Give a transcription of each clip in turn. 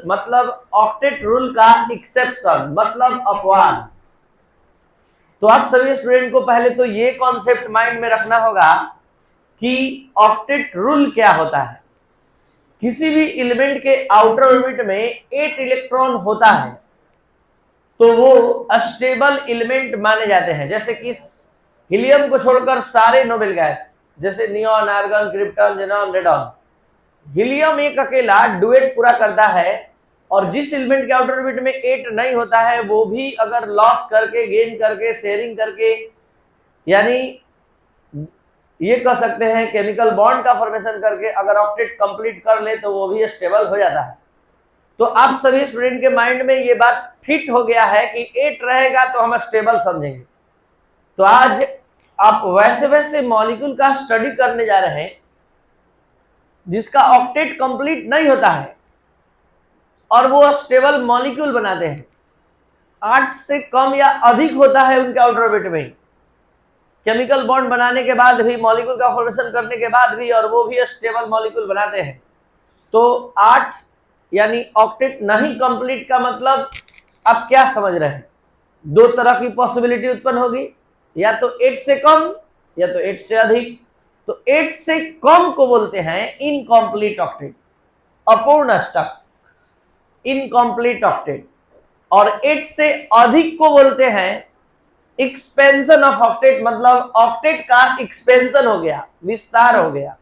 मतलब octet rule का exception मतलब अपवाद। तो आप सभी स्टूडेंट को पहले तो ये कॉन्सेप्ट माइंड में रखना होगा कि ऑक्टेट रूल क्या होता है। किसी भी एलिमेंट के आउटर ऑर्बिट में 8 इलेक्ट्रॉन होता है तो वो स्टेबल एलिमेंट माने जाते हैं। जैसे कि हीलियम को छोड़कर सारे नोबेल गैस जैसे neon, argon, krypton, xenon, radon, helium एक अकेला डुएट पूरा करता है। और जिस एलिमेंट के आउटर ऑर्बिट में 8 नहीं होता है वो भी अगर लॉस करके, गेन करके, शेयरिंग करके, यानी ये कह सकते हैं केमिकल बॉन्ड का फॉर्मेशन करके अगर ऑक्टेट कंप्लीट कर ले तो वो भी स्टेबल हो जाता है। तो आप सभी स्टूडेंट के माइंड में ये बात फिट हो गया है कि 8 रहेगा तो हम स्टेबल समझेंगे। तो आज आप वैसे वैसे मॉलिक्यूल का स्टडी करने जा रहे हैं जिसका ऑक्टेट कंप्लीट नहीं होता है और वो स्टेबल मॉलिक्यूल बनाते हैं। 8 से कम या अधिक होता है उनके आउटर ऑर्बिट में, केमिकल बॉन्ड बनाने के बाद भी, मॉलिक्यूल का फॉर्मेशन करने के बाद भी, और वो भी स्टेबल मॉलिक्यूल बनाते हैं। तो 8 यानी ऑक्टेट नहीं कंप्लीट का मतलब आप क्या समझ रहे हैं? दो तरह की पॉसिबिलिटी उत्पन्न होगी, या तो 8 से कम या तो 8 से अधिक। तो 8 से कम को बोलते हैं इनकम्प्लीट ऑक्टेट, अपूर्ण अष्टक, इनकम्प्लीट ऑक्टेट। और 8 से अधिक को बोलते हैं एक्सपेंशन ऑफ ऑक्टेट, मतलब ऑक्टेट का एक्सपेंशन हो गया, विस्तार हो गया,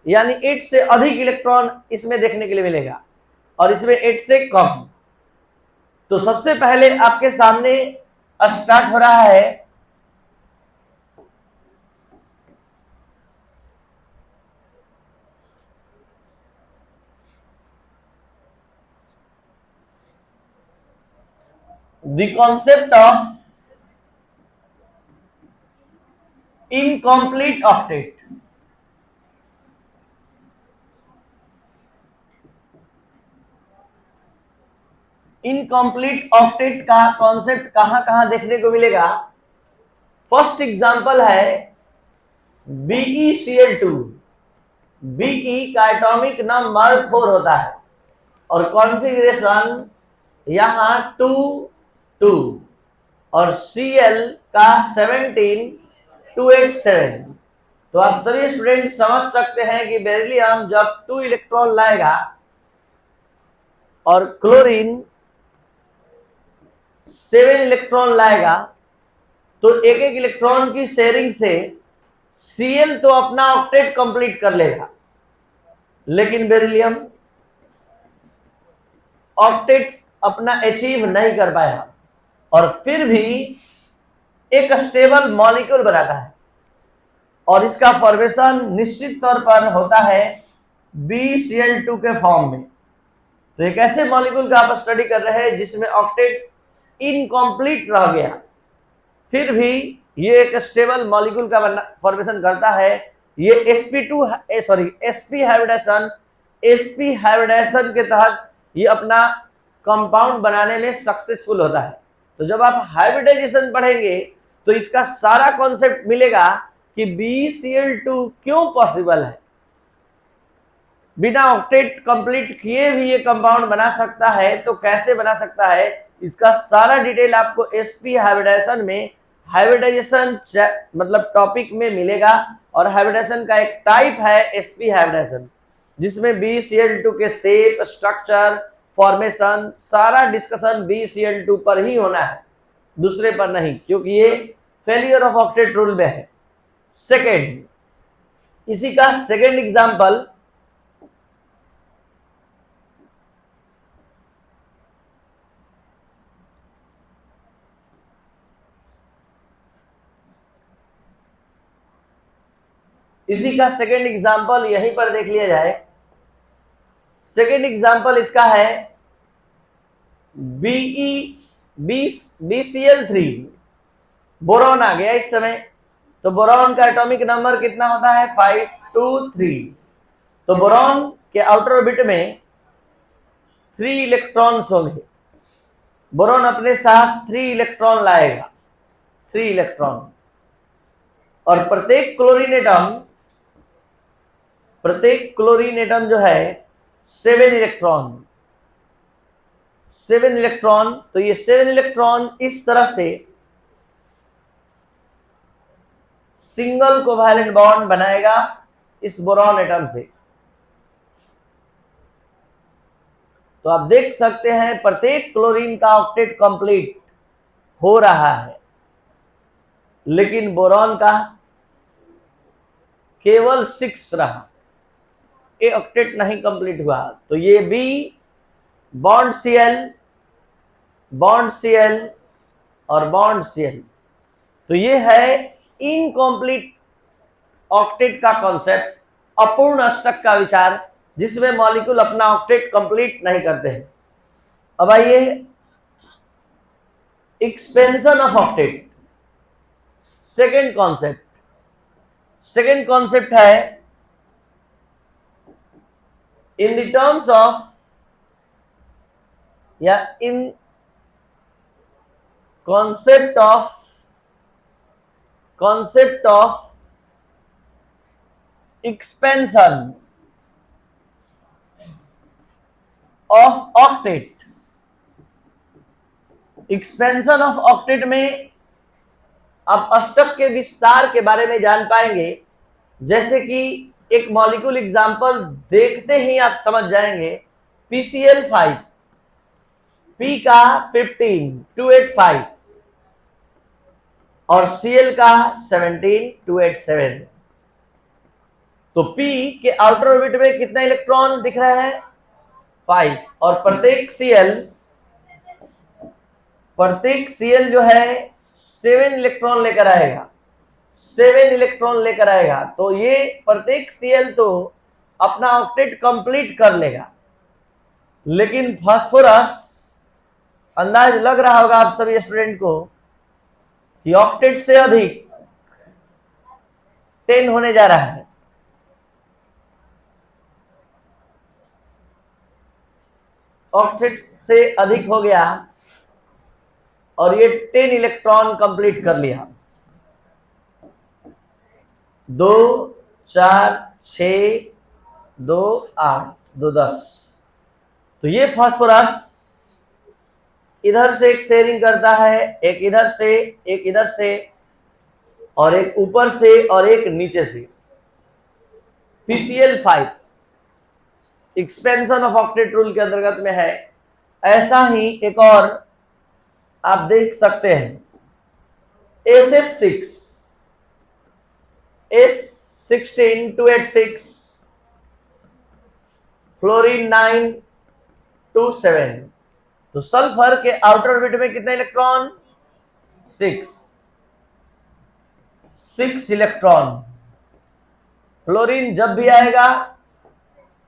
यानी 8 से अधिक इलेक्ट्रॉन इसमें देखने के लिए मिलेगा और इसमें 8 से कम। तो सबसे पहले आपके सामने स्टार्ट हो रहा है the concept of incomplete octet. Incomplete octet का कॉन्सेप्ट कहां कहां देखने को मिलेगा? फर्स्ट एग्जांपल है BeCl2। Be का एटॉमिक नंबर 4 होता है और कॉन्फ़िगरेशन यहां 2 2 और Cl का 17 287। तो आप सभी स्टूडेंट समझ सकते हैं कि बेरिलियम जब 2 इलेक्ट्रॉन लाएगा और क्लोरीन 7 इलेक्ट्रॉन लाएगा तो एक एक इलेक्ट्रॉन की शेयरिंग से Cl तो अपना ऑक्टेट कंप्लीट कर लेगा, लेकिन बेरिलियम ऑक्टेट अपना अचीव नहीं कर पाया और फिर भी एक स्टेबल मॉलिक्यूल बनाता है और इसका फॉर्मेशन निश्चित तौर पर होता है BeCl2 के फॉर्म में। तो एक ऐसे मॉलिक्यूल का आप स्टडी कर रहे हैं जिसमें ऑक्टेट इनकम्प्लीट रह गया, फिर भी ये एक स्टेबल मॉलिक्यूल का फॉर्मेशन करता है। ये sp हाइब्रिडेशन के तहत ये अपना कंपाउंड बनाने में सक्सेसफुल होता है। तो जब आप हाइब्रिडाइजेशन पढ़ेंगे तो इसका सारा कॉन्सेप्ट मिलेगा कि BeCl2 क्यों पॉसिबल है, बिना ऑक्टेट कंप्लीट किए भी ये कंपाउंड बना सकता है, तो कैसे बना सकता है, इसका सारा डिटेल आपको sp हाइब्रिडाइजेशन में, हाइब्रिडाइजेशन मतलब टॉपिक में मिलेगा। और हाइब्रिडाइजेशन का एक टाइप है sp हाइब्रिडाइजेशन, जिसमें BeCl2 के शेप, स्ट्रक्चर, फॉर्मेशन, सारा डिस्कशन BeCl2 पर ही होना है, दूसरे पर नहीं, क्योंकि ये फेलियर ऑफ ऑक्टेट रूल में है। सेकेंड, इसी का सेकेंड एग्जाम्पल यहीं पर देख लिया जाए। सेकेंड एग्जाम्पल इसका है BeCl3। बोरॉन आ गया इस समय, तो बोरॉन का एटॉमिक नंबर कितना होता है? 523। तो बोरॉन के आउटर ऑर्बिट में 3 इलेक्ट्रॉन्स होंगे। बोरॉन अपने साथ 3 इलेक्ट्रॉन लाएगा, 3 इलेक्ट्रॉन, और प्रत्येक क्लोरीन एटम जो है 7 इलेक्ट्रॉन, 7 इलेक्ट्रॉन, तो ये 7 इलेक्ट्रॉन इस तरह से सिंगल कोवैलेंट बॉन्ड बनाएगा इस बोरॉन एटम से। तो आप देख सकते हैं प्रत्येक क्लोरीन का ऑक्टेट कंप्लीट हो रहा है, लेकिन बोरॉन का केवल 6 रहा, ये ऑक्टेट नहीं कंप्लीट हुआ। तो ये बी बॉन्ड Cl और बॉन्ड Cl, तो ये है इनकम्प्लीट ऑक्टेट का कॉन्सेप्ट, अपूर्ण अष्टक का विचार, जिसमें मॉलिक्यूल अपना ऑक्टेट कंप्लीट नहीं करते हैं। अब आइए expansion of octet, second concept है इन द टर्म्स ऑफ या इन concept of expansion of octet। Expansion of octet में आप अष्टक के विस्तार के बारे में जान पाएंगे। जैसे कि एक मॉलिक्यूल एग्जांपल देखते ही आप समझ जाएंगे, PCl5, P का 15 285 और Cl का 17 287। तो P के आउटर ऑर्बिट में कितना इलेक्ट्रॉन दिख रहा है? 5। और प्रत्येक Cl जो है 7 इलेक्ट्रॉन लेकर आएगा। तो ये प्रत्येक Cl तो अपना ऑक्टेट कंप्लीट कर लेगा, लेकिन फास्फोरस, अंदाज लग रहा होगा आप सभी स्टूडेंट को कि ऑक्टेट से अधिक 10 होने जा रहा है। ऑक्टेट से अधिक हो गया और ये 10 इलेक्ट्रॉन कंप्लीट कर लिया। 2 4 6 2 8 2 10। तो ये फास्फोरस इधर से एक शेयरिंग करता है, एक इधर से और एक ऊपर से और एक नीचे से। PCl5 expansion of octet rule के अंतर्गत में है। ऐसा ही एक और आप देख सकते हैं, SF6 S16 286 फ्लोरीन 9 27। तो सल्फर के आउटर ऑर्बिट में कितने इलेक्ट्रॉन? 6 इलेक्ट्रॉन। फ्लोरीन जब भी आएगा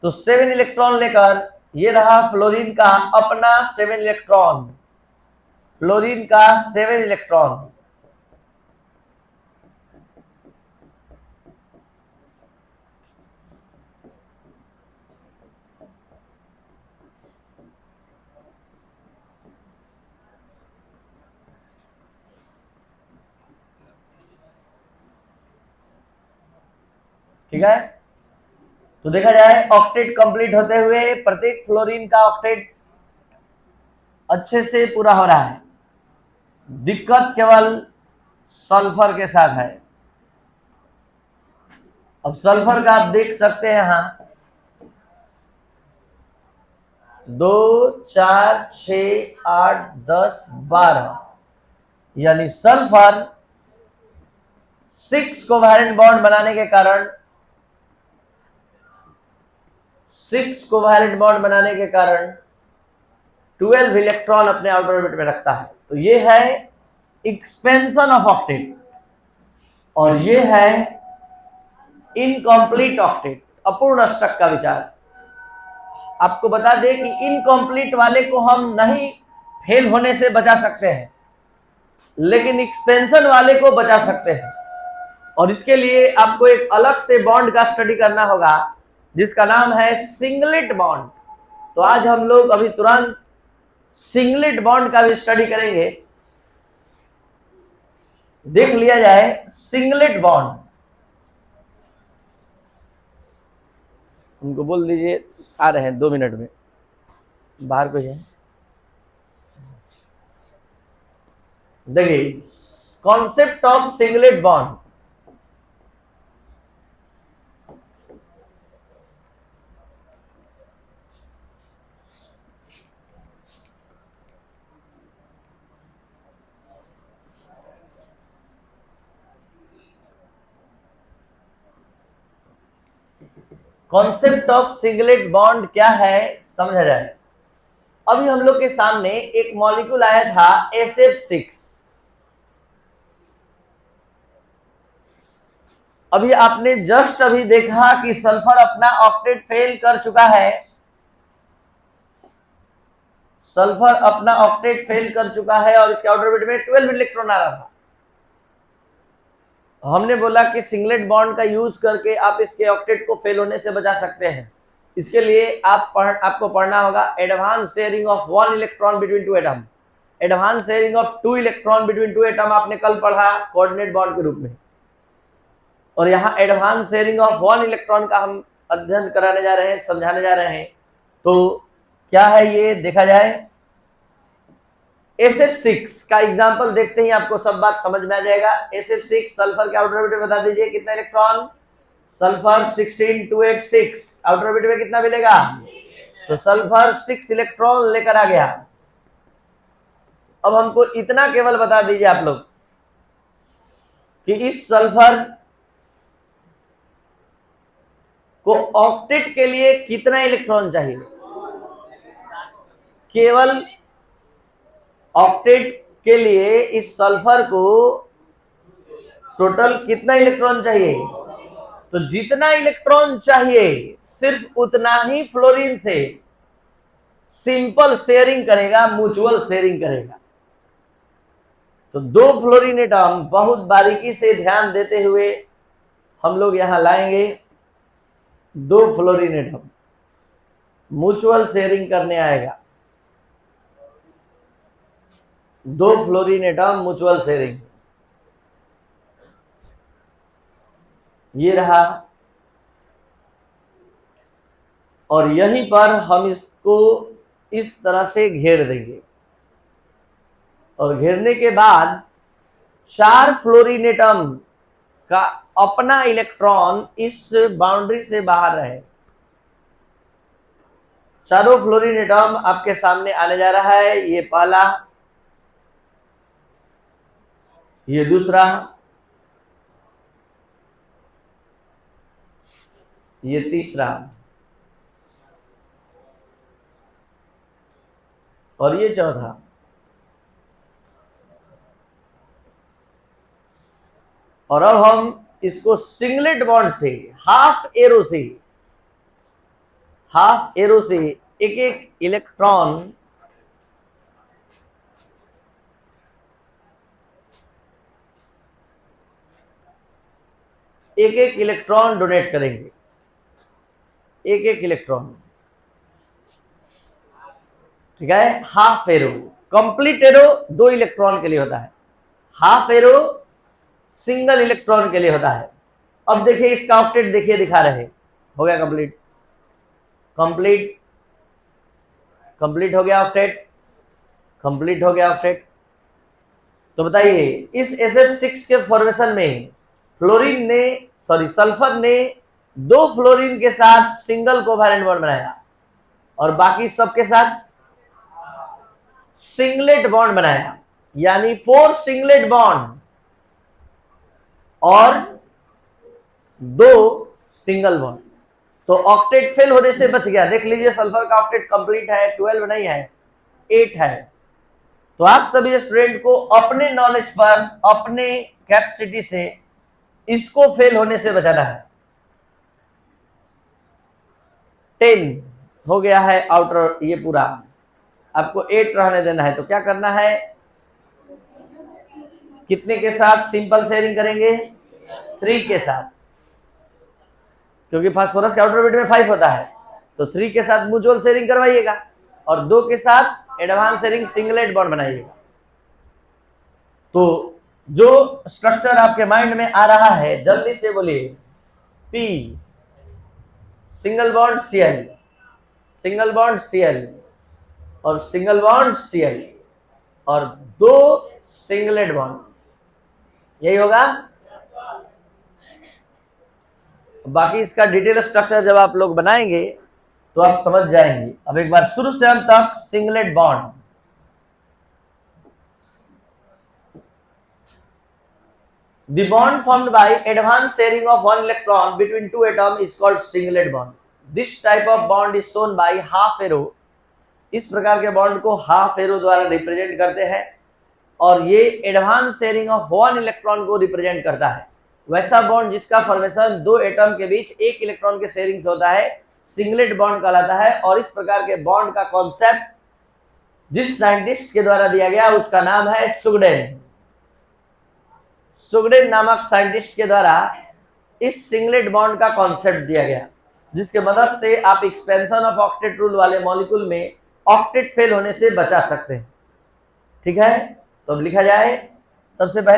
तो 7 इलेक्ट्रॉन लेकर, ये रहा फ्लोरीन का अपना 7 इलेक्ट्रॉन, फ्लोरीन का 7 इलेक्ट्रॉन। ठीक है, तो देखा जाए ऑक्टेट कंप्लीट होते हुए प्रत्येक फ्लोरीन का ऑक्टेट अच्छे से पूरा हो रहा है। दिक्कत केवल सल्फर के साथ है। अब सल्फर का आप देख सकते हैं यहां 2 4 6 8 10 12, यानी सल्फर 6 कोवैलेंट बॉन्ड बनाने के कारण 12 इलेक्ट्रॉन अपने आउटर ऑर्बिट में रखता है। तो ये है एक्सपेंशन ऑफ ऑक्टेट और ये है इनकम्प्लीट ऑक्टेट, अपूर्ण अष्टक का विचार। आपको बता दें कि इनकम्प्लीट वाले को हम नहीं फेल होने से बचा सकते हैं, लेकिन एक्सपेंशन वाले को बचा सकते हैं। और इसके लिए आपको एक अलग से बॉन्ड का स्टडी करना होगा, जिसका नाम है सिंगलेट बॉन्ड। तो आज हम लोग अभी तुरंत सिंगलेट बॉन्ड का भी स्टडी करेंगे। देख लिया जाए सिंगलेट बॉन्ड। उनको बोल दीजिए आ रहे हैं 2 मिनट में, बाहर को जाए। देखिए concept of singlet bond, concept of singlet bond क्या है समझा जाए। अभी हम लोग के सामने एक मॉलिक्यूल आया था SF6। अभी आपने जस्ट अभी देखा कि सल्फर अपना ऑक्टेट फेल कर चुका है, सल्फर अपना ऑक्टेट फेल कर चुका है और इसके आउटर ऑर्बिट में 12 इलेक्ट्रॉन आ रहा था। हमने बोला कि सिंगलेट बॉन्ड का यूज करके आप इसके ऑक्टेट को फेल होने से बचा सकते हैं। इसके लिए आपको पढ़ना होगा advance sharing of 1 electron between 2 atom, advance sharing of 2 electron between 2 atom आपने कल पढ़ा कोऑर्डिनेट बॉन्ड के रूप में। और यहाँ एडवांस शेयरिंग ऑफ 1 इलेक्ट्रॉन का हम अध्ययन कराने जा रहे हैं, समझाने जा रहे हैं। तो क्या है ये देखा जाए। SF6 का एग्जांपल देखते ही आपको सब बात समझ में आ जाएगा। SF6 सल्फर के आउटर ऑर्बिट में बता दीजिए कितना इलेक्ट्रॉन, सल्फर 16286, आउटर ऑर्बिट में कितना मिलेगा, तो सल्फर 6 इलेक्ट्रॉन लेकर आ गया। अब हमको इतना केवल बता दीजिए आप लोग कि इस सल्फर को ऑक्टेट के लिए कितना इलेक्ट्रॉन चाहिए, केवल ऑक्टेट के लिए इस सल्फर को टोटल कितना इलेक्ट्रॉन चाहिए, तो जितना इलेक्ट्रॉन चाहिए सिर्फ उतना ही फ्लोरीन से सिंपल शेयरिंग करेगा, म्यूचुअल शेयरिंग करेगा। तो 2 फ्लोरीन एटम बहुत बारीकी से ध्यान देते हुए हम लोग यहां लाएंगे। 2 फ्लोरीन एटम म्यूचुअल शेयरिंग करने आएगा, 2 फ्लोरीन एटम म्यूचुअल शेयरिंग, ये रहा। और यहीं पर हम इसको इस तरह से घेर देंगे और घेरने के बाद 4 फ्लोरीन एटम का अपना इलेक्ट्रॉन इस बाउंड्री से बाहर रहे। चारों फ्लोरीन एटम आपके सामने आने जा रहा है। ये पहला, ये दूसरा, ये तीसरा और ये चौथा। और अब हम इसको सिंगलेट बॉन्ड से हाफ एरो से एक एक इलेक्ट्रॉन डोनेट करेंगे, एक एक इलेक्ट्रॉन, ठीक है। Half arrow, complete arrow 2 electron के लिए होता है, हाफ एरो सिंगल इलेक्ट्रॉन के लिए होता है। अब देखिए इसका ऑक्टेट देखिए दिखा रहे, हो गया कंप्लीट, कंप्लीट हो गया ऑक्टेट, कंप्लीट हो गया ऑक्टेट। तो बताइए इस SF6 के फॉर्मेशन में सल्फर ने 2 फ्लोरीन के साथ सिंगल कोवैलेंट बॉन्ड बनाया और बाकी सबके साथ सिंगलेट बॉन्ड बनाया, यानी 4 सिंगलेट बॉन्ड और 2 सिंगल बॉन्ड। तो ऑक्टेट फेल होने से बच गया। देख लीजिए सल्फर का ऑक्टेट कंप्लीट है, 12 नहीं है, 8 है। तो आप सभी स्टूडेंट को अपने नॉलेज पर, अपने कैपेसिटी से इसको फेल होने से बचाना है। 10 हो गया है आउटर, ये पूरा आपको 8 रहने देना है। तो क्या करना है, कितने के साथ सिंपल शेयरिंग करेंगे, 3 के साथ, क्योंकि फास्फोरस के आउटर ऑर्बिट में 5 होता है। तो 3 के साथ म्यूचुअल शेयरिंग करवाइएगा और 2 के साथ एडवांस शेयरिंग सिंगलेट बॉन्ड बनाइएगा। तो जो स्ट्रक्चर आपके माइंड में आ रहा है जल्दी से बोलिए, P single bond Cl, single bond Cl और सिंगल बॉन्ड Cl और 2 सिंगलेट बॉन्ड, यही होगा। बाकी इसका डिटेल स्ट्रक्चर जब आप लोग बनाएंगे तो आप समझ जाएंगे। अब एक बार शुरू से अंत तक singlet bond, the bond formed by advanced sharing of one electron between two atoms is called singlet bond. This type of bond is shown by half arrow. इस प्रकार के बॉन्ड को हाफ एरो द्वारा रिप्रेजेंट करते हैं और ये advance sharing of one electron को रिप्रेजेंट करता है। वैसा बॉन्ड जिसका फॉर्मेशन 2 एटम के बीच 1 इलेक्ट्रॉन के शेयरिंग से होता है सिंगलेट बॉन्ड कहलाता है। और इस प्रकार के बॉन्ड का कॉन्सेप्ट जिस साइंटिस्ट के द्वारा दिया गया उसका नाम है सुगडेन। सुगडेन नामक साइंटिस्ट के द्वारा इस सिंगलेट बॉन्ड का कॉन्सेप्ट दिया गया, जिसके मदद से आप एक्सपेंशन ऑफ ऑक्टेट रूल वाले मॉलिक्यूल में ऑक्टेट फेल होने से बचा सकते हैं। ठीक है, तो अब लिखा जाए सबसे पहले